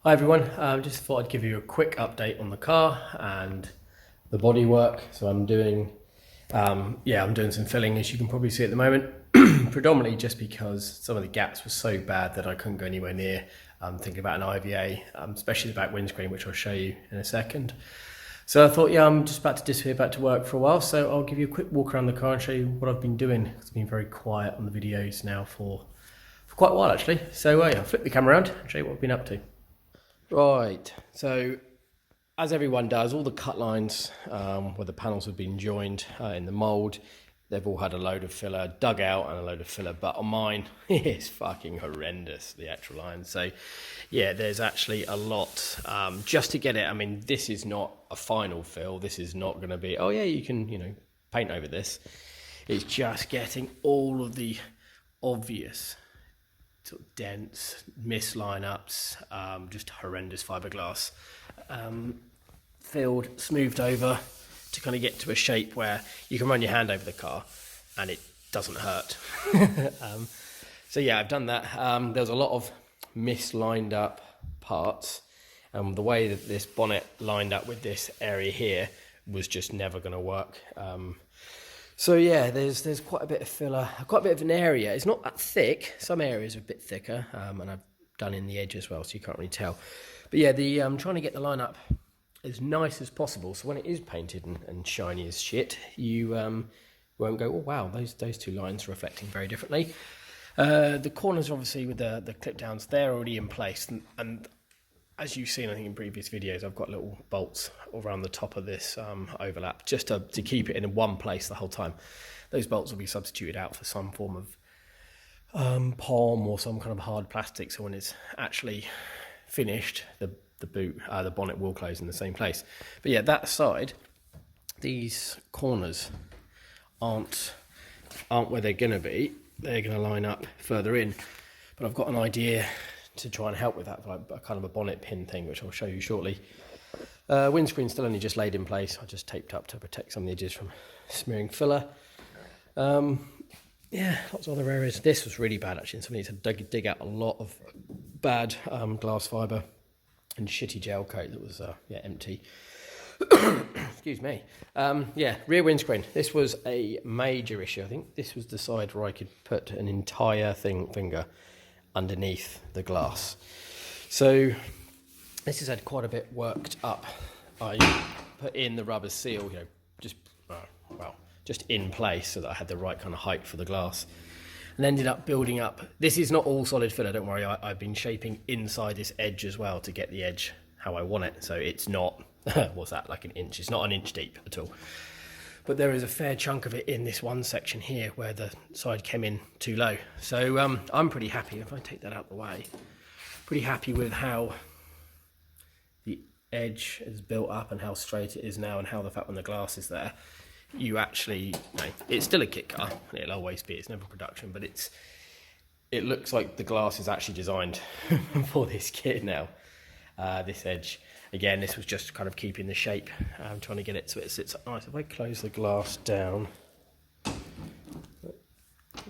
Hi everyone, just thought I'd give you a quick update on the car and the bodywork. So I'm doing, I'm doing some filling, as you can probably see at the moment, predominantly just because some of the gaps were so bad that I couldn't go anywhere near. I'm thinking about an IVA, especially the back windscreen, which I'll show you in a second. So I thought, I'm just about to disappear back to work for a while, so I'll give you a quick walk around the car and show you what I've been doing. It's been very quiet on the videos now for quite a while actually. So I'll flip the camera around and show you what I've been up to. Right, so as everyone does, all the cut lines where the panels have been joined in the mould, they've all had a load of filler dug out and a load of filler, but on mine, it's fucking horrendous, the actual line. So yeah, there's actually a lot just to get it. I mean, this is not a final fill. This is not going to be, oh yeah, you can, paint over this. It's just getting all of the obvious sort of dents, missed lineups, just horrendous fiberglass, filled, smoothed over to kind of get to a shape where you can run your hand over the car and it doesn't hurt. So yeah, I've done that. There's a lot of mislined up parts. The way that this bonnet lined up with this area here was just never going to work. So yeah, there's quite a bit of filler, quite a bit of an area. It's not that thick. Some areas are a bit thicker, and I've done in the edge as well, so you can't really tell. But yeah, I'm trying to get the lineup as nice as possible, so when it is painted and shiny as shit, you won't go, oh wow, those two lines are reflecting very differently. The corners, obviously, with the clip downs, they're already in place, and as you've seen, I think in previous videos, I've got little bolts around the top of this overlap just to keep it in one place the whole time. Those bolts will be substituted out for some form of POM or some kind of hard plastic, so when it's actually finished, the bonnet will close in the same place. But yeah, that side, these corners aren't where they're going to be. They're going to line up further in, but I've got an idea to try and help with that, like a kind of a bonnet pin thing, which I'll show you shortly. Windscreen's still only just laid in place. I just taped up to protect some of the edges from smearing filler. Yeah, lots of other areas. This was really bad actually, and somebody had to dig out a lot of bad glass fibre and shitty gel coat that was empty. Excuse me. Yeah, rear windscreen. This was a major issue. I think this was the side where I could put an entire finger underneath the glass. So this has had quite a bit worked up. I put in the rubber seal, just in place so that I had the right kind of height for the glass, and ended up building up. This is not all solid filler, don't worry. I've been shaping inside this edge as well to get the edge how I want it. So it's not, what's that, like an inch? It's not an inch deep at all. But there is a fair chunk of it in this one section here where the side came in too low. So I'm pretty happy, if I take that out the way, pretty happy with how the edge is built up and how straight it is now, and how the fact when the glass is there, you actually, it's still a kit car, and it'll always be, it's never production, but it looks like the glass is actually designed for this kit now. This edge, again, this was just kind of keeping the shape. I'm trying to get it so it sits nice. If I close the glass down,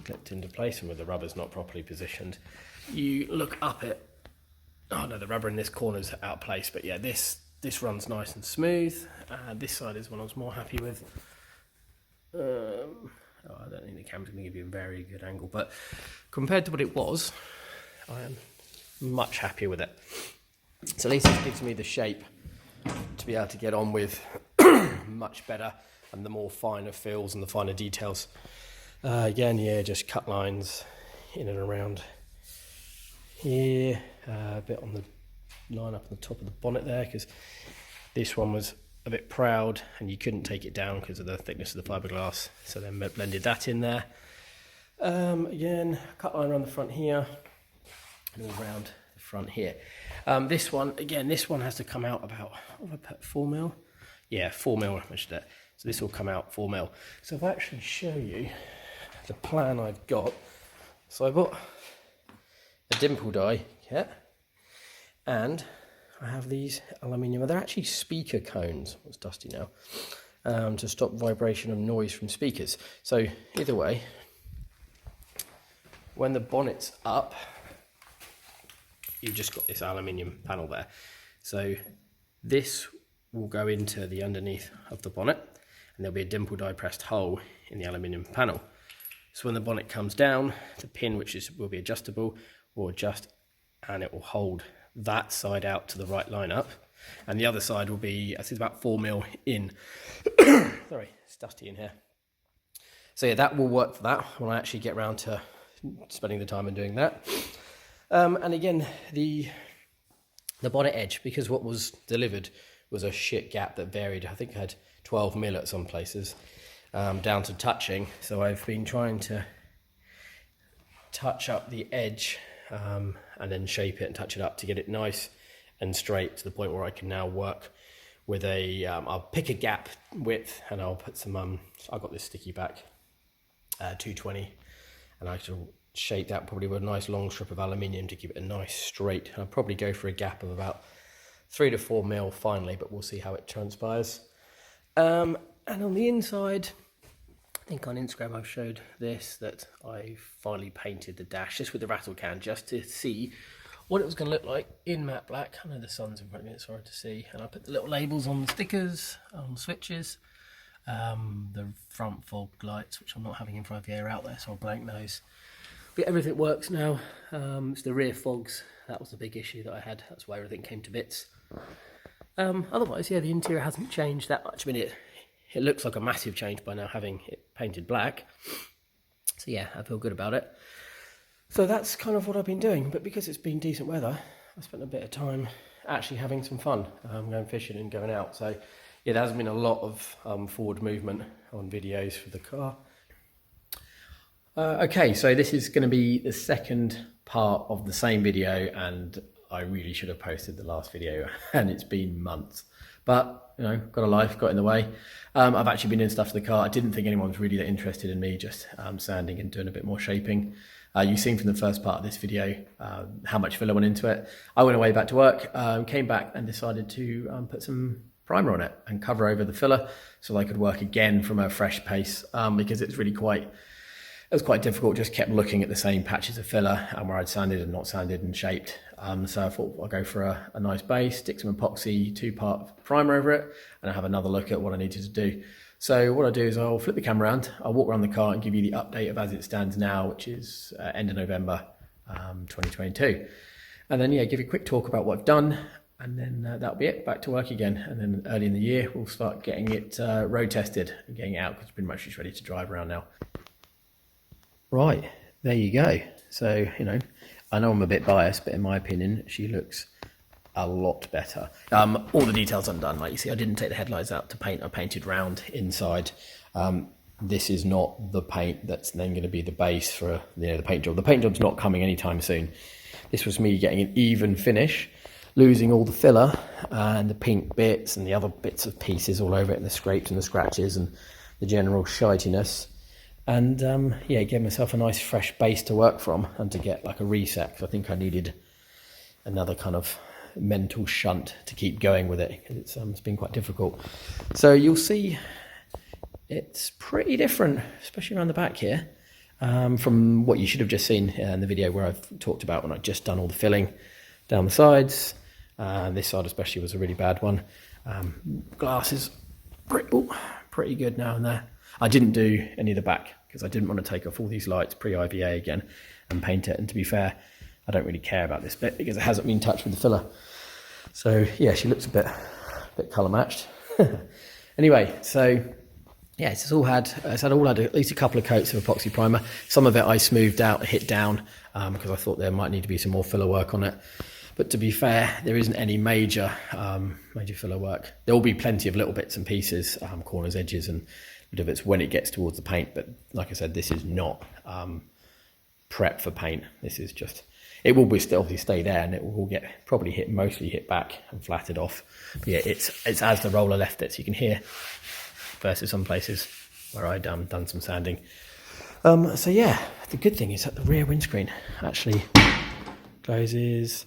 clipped into place, and with the rubber's not properly positioned, you look up it. Oh no, the rubber in this corner's out of place, but yeah, this runs nice and smooth. This side is one I was more happy with. I don't think the camera's going to give you a very good angle, but compared to what it was, I am much happier with it. So at least this gives me the shape to be able to get on with much better, and the more finer fills and the finer details. Again, yeah, just cut lines in and around here, a bit on the line up on the top of the bonnet there, because this one was a bit proud and you couldn't take it down because of the thickness of the fiberglass, so then blended that in there. Again, cut line around the front here and all around the front here. This one has to come out about, what have I put, 4 mil? Yeah, 4 mil, I measured it. So this will come out 4 mil. So if I actually show you the plan I've got, so I bought a dimple die kit, and I have these aluminium, they're actually speaker cones, it's dusty now, to stop vibration and noise from speakers. So either way, when the bonnet's up, you've just got this aluminium panel there. So this will go into the underneath of the bonnet, and there'll be a dimple die pressed hole in the aluminium panel. So when the bonnet comes down, the pin, will be adjustable, will adjust, and it will hold that side out to the right line up, and the other side will be, I think, about 4mm in. Sorry, it's dusty in here. So yeah, that will work for that when I actually get around to spending the time and doing that. And again, the bonnet edge, because what was delivered was a shit gap that varied. I think I had 12mm at some places, down to touching. So I've been trying to touch up the edge and then shape it and touch it up to get it nice and straight to the point where I can now work with a, I'll pick a gap width and I'll put some, I've got this sticky back, 220, and I shall shape that probably with a nice long strip of aluminium to keep it a nice straight. I'll probably go for a gap of about 3 to 4mm finally, but we'll see how it transpires. And on the inside, I think on Instagram I've showed this, that I finally painted the dash just with the rattle can, just to see what it was going to look like in matte black. I know the sun's in front of me, it's hard to see. And I put the little labels on the stickers, on the switches, the front fog lights, which I'm not having in front of the air out there, so I'll blank those. But everything works now. It's the rear fogs, that was the big issue that I had. That's why everything came to bits. Otherwise, yeah, the interior hasn't changed that much. I mean, it looks like a massive change by now having it painted black. So yeah, I feel good about it. So that's kind of what I've been doing. But because it's been decent weather, I spent a bit of time actually having some fun, going fishing and going out. So yeah, there hasn't been a lot of forward movement on videos for the car. Okay, so this is going to be the second part of the same video, and I really should have posted the last video, and it's been months. But, you know, got a life, got in the way. I've actually been doing stuff to the car. I didn't think anyone was really that interested in me just sanding and doing a bit more shaping. You've seen from the first part of this video how much filler went into it. I went away back to work, came back and decided to put some primer on it and cover over the filler so I could work again from a fresh pace, because it's really it was quite difficult, just kept looking at the same patches of filler and where I'd sanded and not sanded and shaped. So I thought I'll go for a nice base, stick some epoxy 2-part primer over it, and I'll have another look at what I needed to do. So what I'll do is I'll flip the camera around, I'll walk around the car and give you the update of as it stands now, which is end of November 2022. And then, yeah, give you a quick talk about what I've done, and then that'll be it, back to work again. And then early in the year, we'll start getting it road tested and getting it out, because it's pretty much just ready to drive around now. Right, there you go. So, you know, I know I'm a bit biased, but in my opinion, she looks a lot better. All the details undone. Like you see, I didn't take the headlights out to paint. I painted round inside. This is not the paint that's then going to be the base for, you know, the paint job. The paint job's not coming anytime soon. This was me getting an even finish, losing all the filler and the pink bits and the other bits of pieces all over it, and the scrapes and the scratches and the general shitiness. And yeah, give myself a nice fresh base to work from and to get like a reset, because I think I needed another kind of mental shunt to keep going with it, because it's been quite difficult. So you'll see it's pretty different, especially around the back here, from what you should have just seen in the video where I've talked about when I'd just done all the filling down the sides. This side especially was a really bad one. Glass is pretty good now and there. I didn't do any of the back because I didn't want to take off all these lights pre-IVA again and paint it. And to be fair, I don't really care about this bit because it hasn't been touched with the filler. So yeah, she looks a bit colour matched. Anyway, so yeah, it's all had at least a couple of coats of epoxy primer. Some of it I smoothed out, hit down, because I thought there might need to be some more filler work on it. But to be fair, there isn't any major filler work. There will be plenty of little bits and pieces, corners, edges, and bit of it's when it gets towards the paint. But like I said, this is not prep for paint. This is just, it will be still stay there, and it will get mostly hit back and flatted off. But yeah, it's as the roller left it, so you can hear, versus some places where I'd done some sanding. So yeah, the good thing is that the rear windscreen actually closes.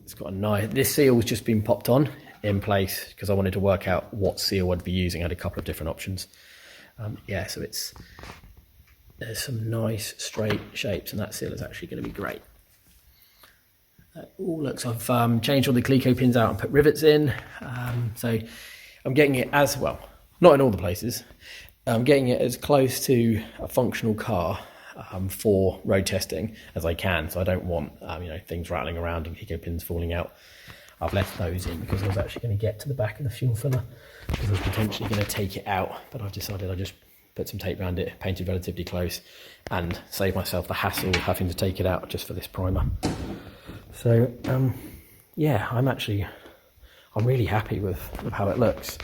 It's got a nice, this seal's just been popped on in place because I wanted to work out what seal I'd be using. I had a couple of different options. Yeah, so there's some nice straight shapes, and that seal is actually going to be great. all looks. I've changed all the Clico pins out and put rivets in. So I'm getting it as well, not in all the places. I'm getting it as close to a functional car for road testing as I can. So I don't want things rattling around and Clico pins falling out. I've left those in because I was actually going to get to the back of the fuel filler because I was potentially going to take it out, but I've decided I just put some tape around it, painted relatively close, and save myself the hassle of having to take it out just for this primer. So yeah, I'm really happy with how it looks.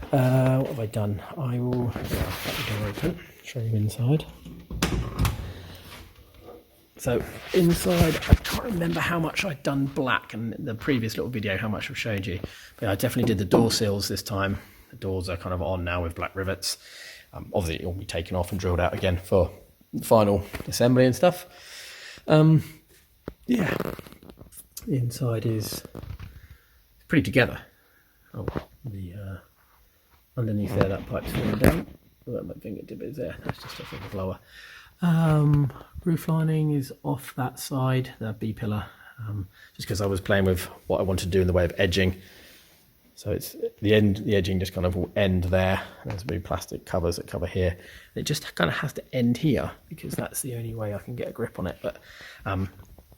What have I done? I will let the door open, show you inside. So inside, I can't remember how much I'd done black in the previous little video, how much I've showed you. But I definitely did the door seals this time. The doors are kind of on now with black rivets. Obviously, it will be taken off and drilled out again for final assembly and stuff. Yeah, the inside is pretty together. Oh, the underneath there, that pipe's falling down. Oh, my fingertip is there. That's just off of the blower. Roof lining is off that side, the B pillar, just because I was playing with what I wanted to do in the way of edging. So it's the edging just kind of will end there. There's big plastic covers that cover here. It just kind of has to end here because that's the only way I can get a grip on it. But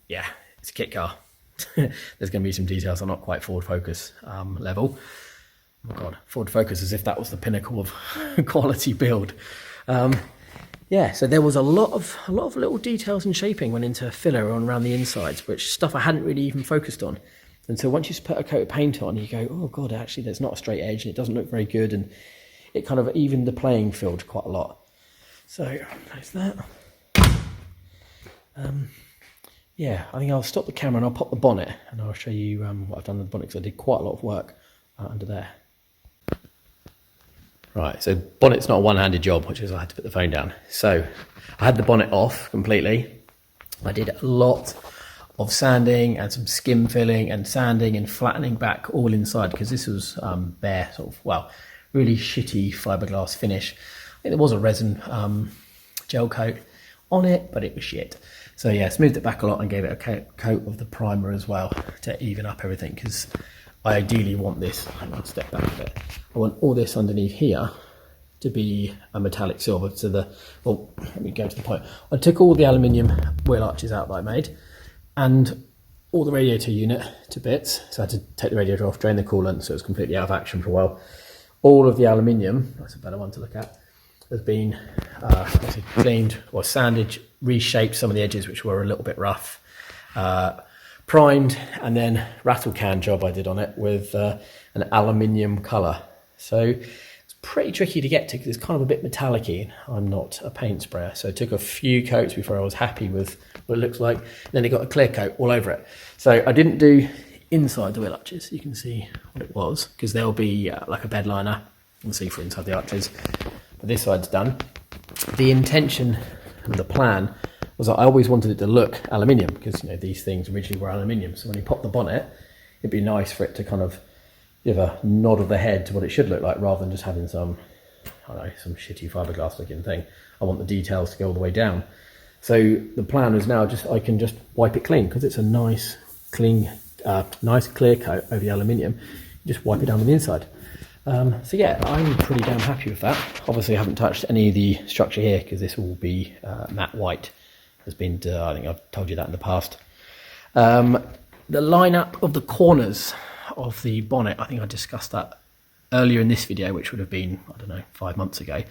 yeah, it's a kit car. There's going to be some details. I'm not quite Ford Focus level. Oh my God, Ford Focus, as if that was the pinnacle of quality build. Yeah, so there was a lot of little details and shaping went into filler on around the insides, which stuff I hadn't really even focused on. And so once you put a coat of paint on, you go, oh God, actually there's not a straight edge and it doesn't look very good, and it kind of evened the playing field quite a lot. So there's that. Yeah, I think I'll stop the camera and I'll pop the bonnet and I'll show you what I've done with the bonnet, because I did quite a lot of work under there. Right, so bonnet's not a one-handed job, which is I had to put the phone down. So I had the bonnet off completely. I did a lot of sanding and some skim filling and sanding and flattening back all inside, because this was bare, sort of, well, really shitty fiberglass finish. I think there was a resin gel coat on it, but it was shit. So yeah, smoothed it back a lot and gave it a coat of the primer as well to even up everything, because I ideally want this, hang on, step back a bit. I want all this underneath here to be a metallic silver. So well, let me go to the point. I took all the aluminium wheel arches out that I made and all the radiator unit to bits. So I had to take the radiator off, drain the coolant, so it was completely out of action for a while. All of the aluminium, that's a better one to look at, has been cleaned or sanded, reshaped some of the edges which were a little bit rough, primed, and then rattle can job I did on it with an aluminium colour. So it's pretty tricky to get to because it's kind of a bit metallic-y. I'm not a paint sprayer, so I took a few coats before I was happy with what it looks like. And then it got a clear coat all over it. So I didn't do inside the wheel arches. You can see what it was, because there'll be like a bed liner. You can see for inside the arches. But this side's done. The intention and the plan was that I always wanted it to look aluminium, because these things originally were aluminium. So when you pop the bonnet, it'd be nice for it to kind of give a nod of the head to what it should look like, rather than just having some, I don't know, some shitty fiberglass looking thing. I want the details to go all the way down. So the plan is now I can just wipe it clean, because it's a nice clean, nice clear coat over the aluminium. You just wipe it down on the inside. So yeah, I'm pretty damn happy with that. Obviously I haven't touched any of the structure here, because this will be matte white. Has been, I think I've told you that in the past. The lineup of the corners of the bonnet, I think I discussed that earlier in this video, which would have been, I don't know, 5 months ago.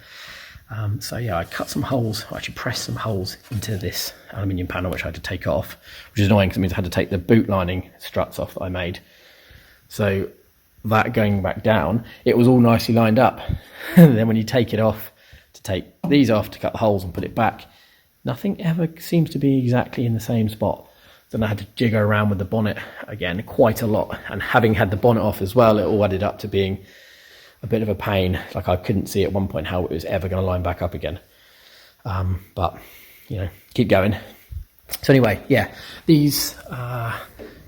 So yeah, I cut some holes, I actually pressed some holes into this aluminium panel, which I had to take off, which is annoying because it means I had to take the boot lining struts off that I made. So that going back down, it was all nicely lined up. And then when you take it off, to take these off, to cut the holes and put it back, nothing ever seems to be exactly in the same spot. Then I had to jigger around with the bonnet again quite a lot. And having had the bonnet off as well, it all added up to being a bit of a pain. Like I couldn't see at one point how it was ever going to line back up again. But, keep going. So anyway, yeah, these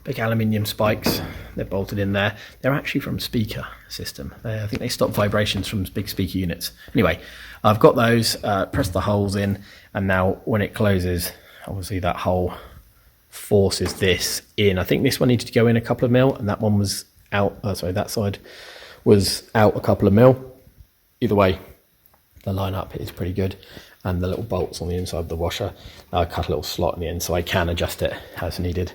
big aluminium spikes, they're bolted in there. They're actually from speaker system. I think they stop vibrations from big speaker units. Anyway, I've got those, pressed the holes in, and now when it closes, obviously that hole forces this in. I think this one needed to go in a couple of mil, and that one was out. Sorry, that side was out a couple of mil. Either way, the lineup is pretty good, and the little bolts on the inside of the washer, I cut a little slot in the end so I can adjust it as needed.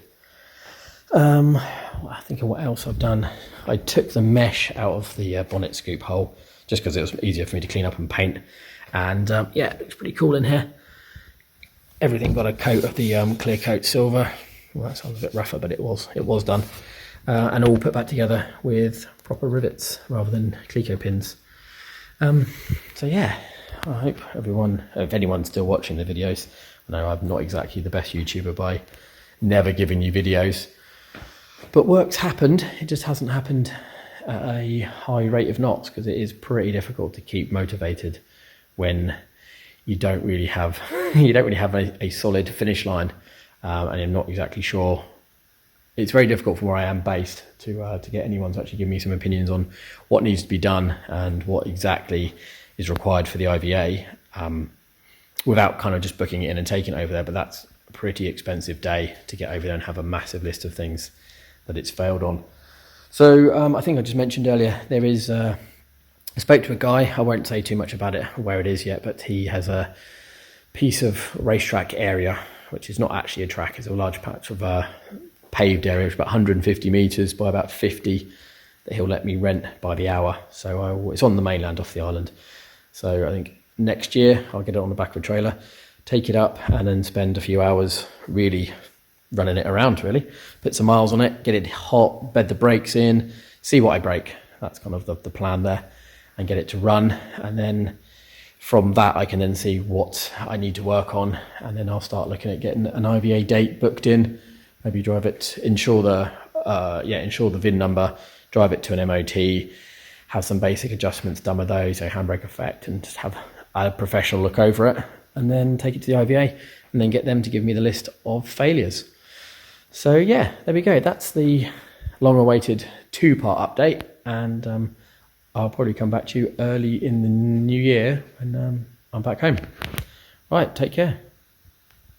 I think of what else I've done. I took the mesh out of the bonnet scoop hole just because it was easier for me to clean up and paint, and yeah, it looks pretty cool in here. Everything got a coat of the clear coat silver. Well, that sounds a bit rougher, but it was done, and all put back together with proper rivets rather than Cleco pins. So yeah, I hope if anyone's still watching the videos, I know I'm not exactly the best YouTuber by never giving you videos, but work's happened. It just hasn't happened at a high rate of knots, because it is pretty difficult to keep motivated when you don't really have a solid finish line, and I'm not exactly sure. It's very difficult from where I am based to get anyone to actually give me some opinions on what needs to be done and what exactly is required for the IVA, without kind of just booking it in and taking it over there. But that's a pretty expensive day to get over there and have a massive list of things that it's failed on. So I think I just mentioned earlier, there is, I spoke to a guy, I won't say too much about it, where it is yet, but he has a piece of racetrack area, which is not actually a track, it's a large patch of paved area, which is about 150 metres by about 50, that he'll let me rent by the hour. So it's on the mainland off the island. So I think next year I'll get it on the back of a trailer, take it up, and then spend a few hours really running it around, really. Put some miles on it, get it hot, bed the brakes in, see what I break. That's kind of the plan there, and get it to run. And then from that, I can then see what I need to work on. And then I'll start looking at getting an IVA date booked in, maybe drive it, ensure the VIN number, drive it to an MOT, have some basic adjustments done with those, so handbrake effect, and just have a professional look over it, and then take it to the IVA, and then get them to give me the list of failures. So yeah, there we go. That's the long-awaited 2-part update, and I'll probably come back to you early in the new year when I'm back home. Right, take care.